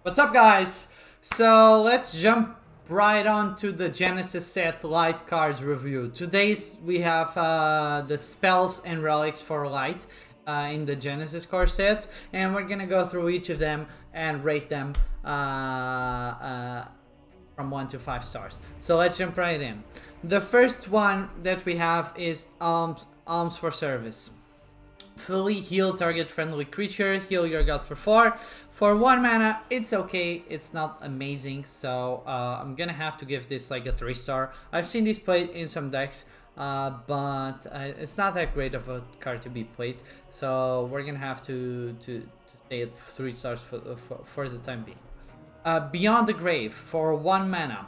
What's up, guys? So let's jump right on to the Genesis set light cards review. Today's we have the spells and relics for light in the Genesis core set, and we're gonna go through each of them and rate them from 1 to 5 stars. So let's jump right in. The first one that we have is Alms for Service. Fully heal target friendly creature, heal your god for 4. For 1 mana, it's okay, it's not amazing, so I'm gonna have to give this like a 3 star. I've seen this played in some decks, but it's not that great of a card to be played, so we're gonna have to stay at 3 stars for the time being. Beyond the Grave, for 1 mana,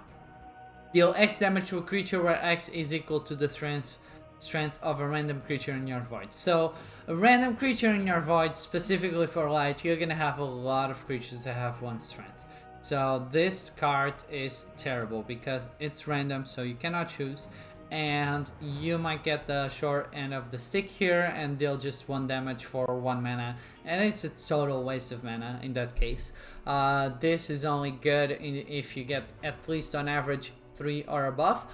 deal X damage to a creature where X is equal to the strength of a random creature in your void. So a random creature in your void, specifically for light, you're gonna have a lot of creatures that have 1 strength. So this card is terrible because it's random, so you cannot choose, and you might get the short end of the stick here and deal just 1 damage for 1 mana, and it's a total waste of mana in that case. This is only good if you get at least on average 3 or above.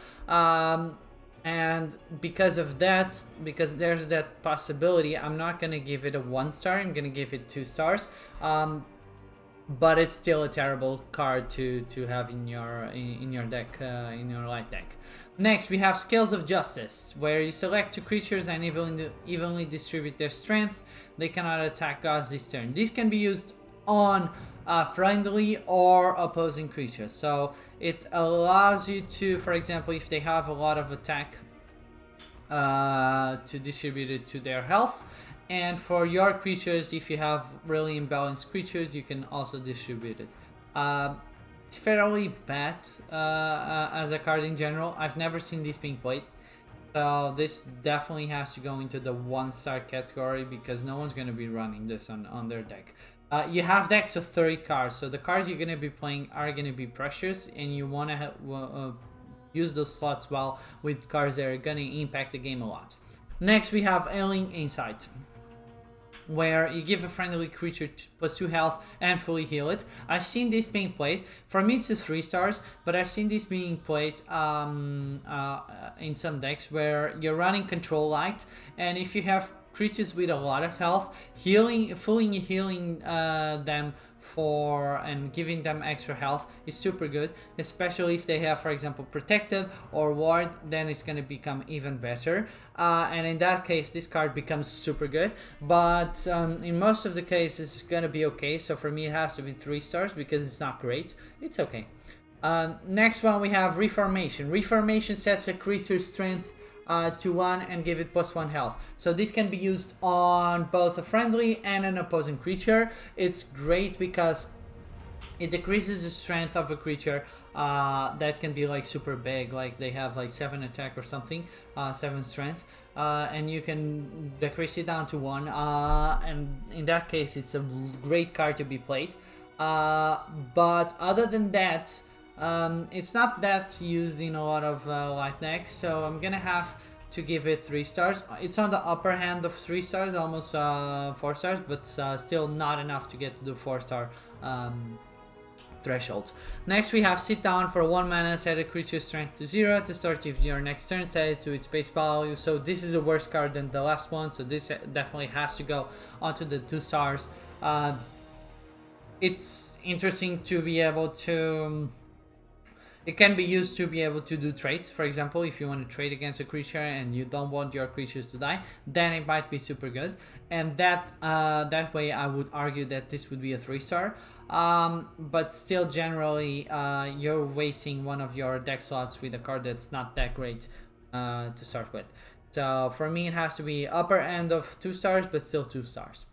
And because of that, because there's that possibility, I'm not gonna give it a 1 star, I'm gonna give it 2 stars. But it's still a terrible card to have in your deck, in your light deck. Next, we have Scales of Justice, where you select 2 creatures and evenly distribute their strength. They cannot attack gods this turn. This can be used on friendly or opposing creatures, so it allows you to, for example, if they have a lot of attack, to distribute it to their health, and for your creatures, if you have really imbalanced creatures, you can also distribute it. It's fairly bad as a card in general. I've never seen this being played, so this definitely has to go into the 1 star category because no one's going to be running this on their deck. You have decks of 30 cards, so the cards you're going to be playing are going to be precious, and you want to use those slots well with cards that are going to impact the game a lot. Next, we have Alien Insight, where you give a friendly creature +2 health and fully heal it. I've seen this being played. For me, it's a 3 stars, but I've seen this being played in some decks where you're running Control Light, and if you have creatures with a lot of health, fully healing them and giving them extra health is super good, especially if they have, for example, Protective or Ward, then it's going to become even better, and in that case this card becomes super good. But in most of the cases it's going to be okay, so for me it has to be 3 stars because it's not great, it's okay. Next one, we have Reformation. Reformation sets a creature's strength to 1 and give it +1 health. So this can be used on both a friendly and an opposing creature. It's great because it decreases the strength of a creature that can be like super big, like they have like 7 attack or something, 7 strength, and you can decrease it down to 1, and in that case it's a great card to be played. But other than that, it's not that used in a lot of light decks, so I'm gonna have to give it 3 stars. It's on the upper hand of 3 stars, almost 4 stars, but still not enough to get to the 4 star threshold. Next, we have Sit Down. For 1 mana, set a creature's strength to 0 at the start of your next turn, set it to its base value. So this is a worse card than the last one, so this definitely has to go onto the 2 stars. It's interesting to be able to... It can be used to be able to do trades. For example, if you want to trade against a creature and you don't want your creatures to die, then it might be super good. And that way I would argue that this would be a 3 star. But still, generally, you're wasting one of your deck slots with a card that's not that great to start with. So for me, it has to be upper end of 2 stars, but still 2 stars.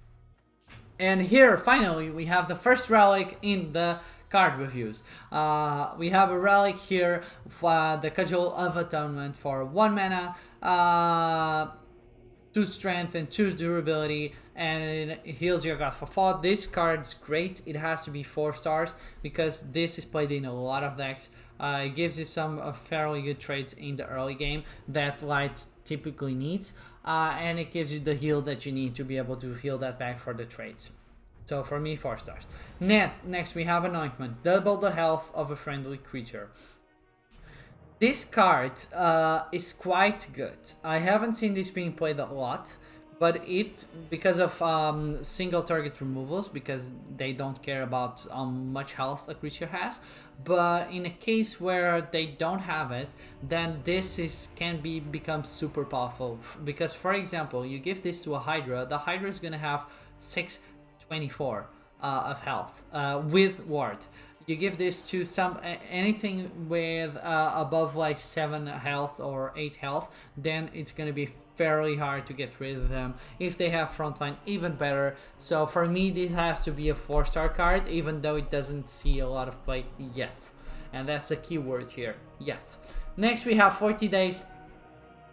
And here, finally, we have the first relic in the card reviews. We have a relic here, the Cudgel of Atonement, for 1 mana, 2 strength and 2 durability, and it heals your god for 4. This card's great. It has to be 4 stars because this is played in a lot of decks. It gives you some fairly good trades in the early game that light typically needs, and it gives you the heal that you need to be able to heal that back for the trades. So for me, 4 stars. Next we have Anointment. Double the health of a friendly creature. This card is quite good. I haven't seen this being played a lot, but because of single target removals, because they don't care about how much health a creature has. But in a case where they don't have it, then this can become super powerful. Because for example, you give this to a Hydra, the Hydra is gonna have 624 of health with ward. You give this to anything with above like 7 health or 8 health, then it's gonna be fairly hard to get rid of them. If they have frontline, even better. So for me, this has to be a 4-star card, even though it doesn't see a lot of play yet. And that's the key word here, yet. Next we have 40 days.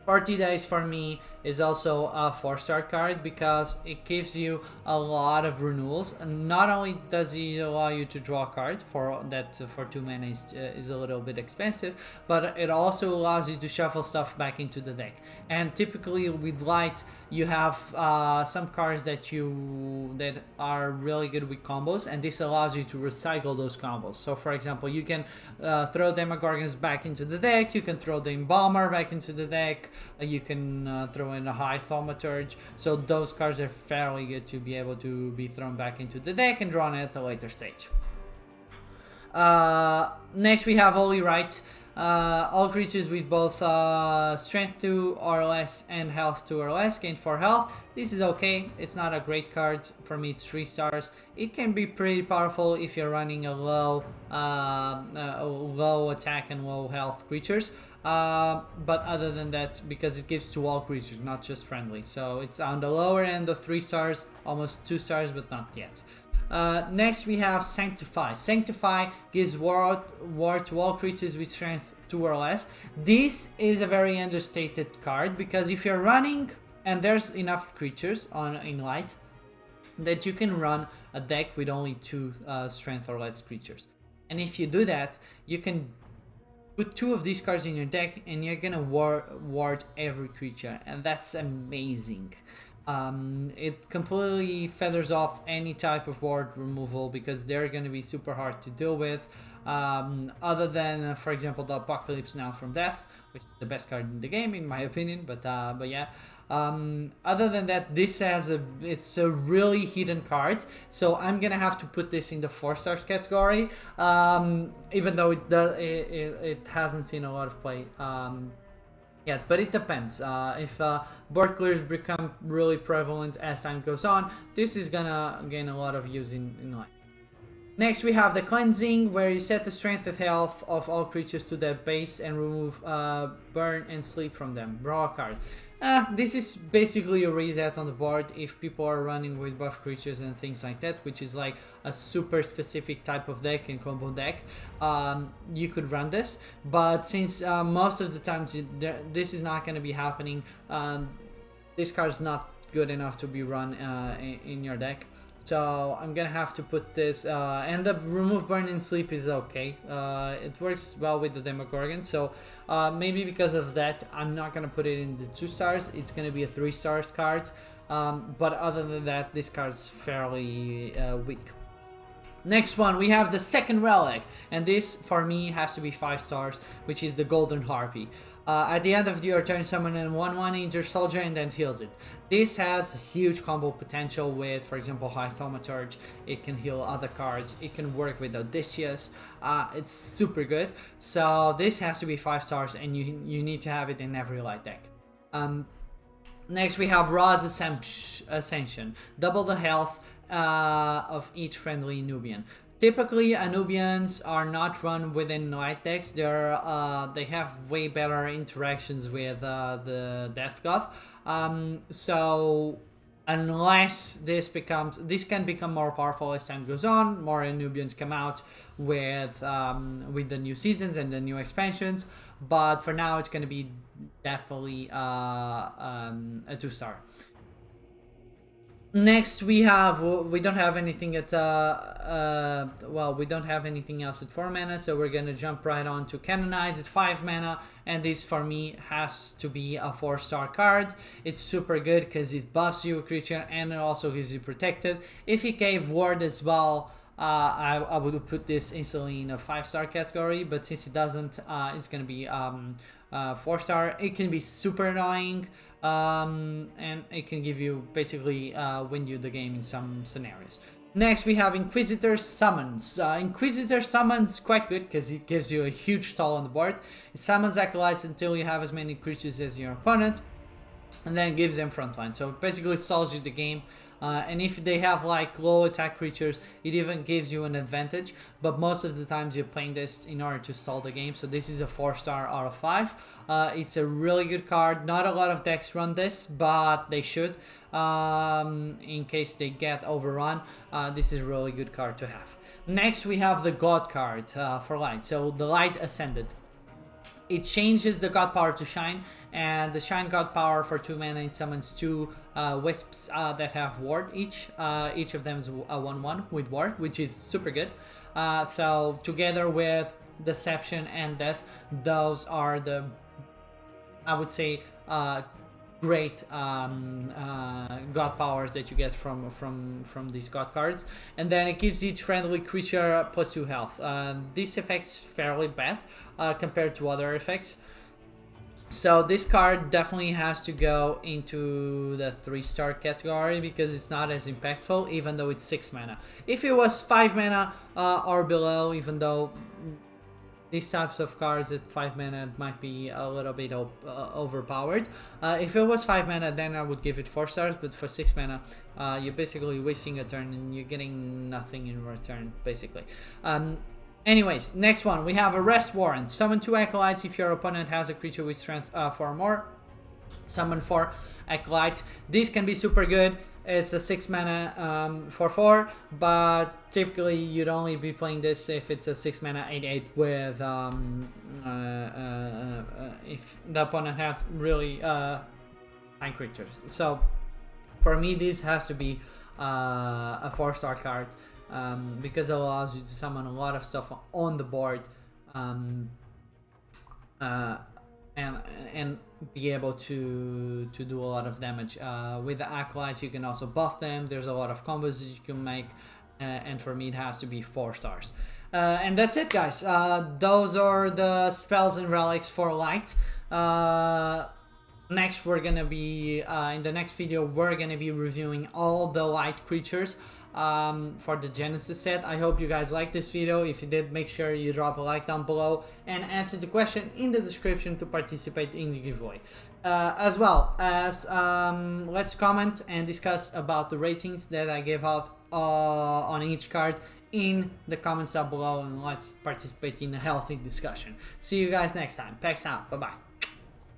40 days for me is also a 4-star card because it gives you a lot of renewals. And not only does it allow you to draw a card for 2 mana is a little bit expensive, but it also allows you to shuffle stuff back into the deck. And typically with light, you have some cards that are really good with combos, and this allows you to recycle those combos. So for example, you can throw Demogorgons back into the deck, you can throw the Embalmer back into the deck, you can throw in a High Thaumaturge. So those cards are fairly good to be able to be thrown back into the deck and drawn at a later stage. Next we have Holy Rite. All creatures with both strength 2 or less and health 2 or less gain 4 health. This is okay. It's not a great card. For me, it's 3 stars. It can be pretty powerful if you're running a low attack and low health creatures. But other than that, because it gives to all creatures, not just friendly. So it's on the lower end of 3 stars, almost 2 stars, but not yet. Next we have Sanctify. Sanctify gives ward to all creatures with strength 2 or less. This is a very understated card because if you're running and there's enough creatures in light, that you can run a deck with only 2 strength or less creatures. And if you do that, you can put 2 of these cards in your deck and you're gonna ward every creature, and that's amazing. It completely feathers off any type of ward removal because they're going to be super hard to deal with. Other than, for example, the Apocalypse Now from Death, which is the best card in the game in my opinion. But yeah. Other than that, it's a really hidden card, so I'm gonna have to put this in the 4 stars category, even though it hasn't seen a lot of play. Yeah, but it depends. If board clears become really prevalent as time goes on, this is gonna gain a lot of use in life. Next we have the Cleansing, where you set the strength and health of all creatures to their base and remove burn and sleep from them. Draw a card. This is basically a reset on the board if people are running with buff creatures and things like that, which is like a super specific type of deck and combo deck. You could run this, but since most of the times this is not going to be happening, this card is not good enough to be run in your deck. So I'm gonna have to put this, and the remove burn and sleep is okay. It works well with the Demogorgon, so maybe because of that I'm not gonna put it in the 2 stars. It's gonna be a 3 stars card, but other than that, this card's fairly weak. Next one, we have the second relic, and this for me has to be 5 stars, which is the Golden Harpy. At the end of your turn, summon a 1/1 injured soldier and then heals it. This has huge combo potential with, for example, High Thaumaturge. It can heal other cards. It can work with Odysseus. It's super good. So this has to be 5 stars, and you need to have it in every light deck. Next we have Ra's Ascension. Double the health of each friendly Nubian. Typically, Nubians are not run within light decks. They have way better interactions with the Death God. So unless this can become more powerful as time goes on, more Nubians come out with the new seasons and the new expansions. But for now, it's going to be definitely a 2 star. Next we don't have anything at well, we don't have anything else at 4 mana, so we're gonna jump right on to Canonize at 5 mana, and this for me has to be a 4-star card. It's super good because it buffs you a creature and it also gives you protected. If it gave ward as well, I would put this instantly in a 5-star category, but since it doesn't, it's gonna be 4-star. It can be super annoying, and it can give you basically win you the game in some scenarios. Next we have Inquisitions Summons. Inquisitions Summons quite good because it gives you a huge toll on the board. It summons acolytes until you have as many creatures as your opponent, and then gives them frontline. So it basically stalls you the game. And if they have like low attack creatures, it even gives you an advantage, but most of the times you're playing this in order to stall the game. So this is a 4-star out of 5. It's a really good card. Not a lot of decks run this, but they should, in case they get overrun. This is a really good card to have. Next we have the God card for Light. So the Light Ascended. It changes the God power to Shine, and the Shine God power for 2 mana, it summons 2 wisps that have ward each. Each of them is a 1/1 with ward, which is super good. So together with Deception and Death, those are the, I would say, great god powers that you get from these god cards. And then it gives each friendly creature +2 health. This effect's fairly bad compared to other effects, so this card definitely has to go into the 3-star category because it's not as impactful, even though it's 6 mana. If it was 5 mana or below, even though these types of cards at 5 mana might be a little bit overpowered. If it was 5 mana, then I would give it 4 stars, but for 6 mana, you're basically wasting a turn and you're getting nothing in return, basically. Anyways, next one, we have Arrest Warrant. Summon 2 Acolytes if your opponent has a creature with strength 4 or more. Summon 4 Acolyte. This can be super good. It's a 6 mana 4/4, but typically you'd only be playing this if it's a 6 mana 8/8 with if the opponent has really high creatures. So for me, this has to be a 4-star card because it allows you to summon a lot of stuff on the board and be able to do a lot of damage. With the Acolytes, you can also buff them. There's a lot of combos that you can make, and for me it has to be 4 stars. And that's it, guys. Those are the spells and relics for Light. Next we're gonna be in the next video we're gonna be reviewing all the Light creatures for the Genesis set. I hope you guys liked this video. If you did, make sure you drop a like down below and answer the question in the description to participate in the giveaway. As well as let's comment and discuss about the ratings that I gave out on each card in the comments down below, and let's participate in a healthy discussion. See you guys next time. Peace out. Bye bye.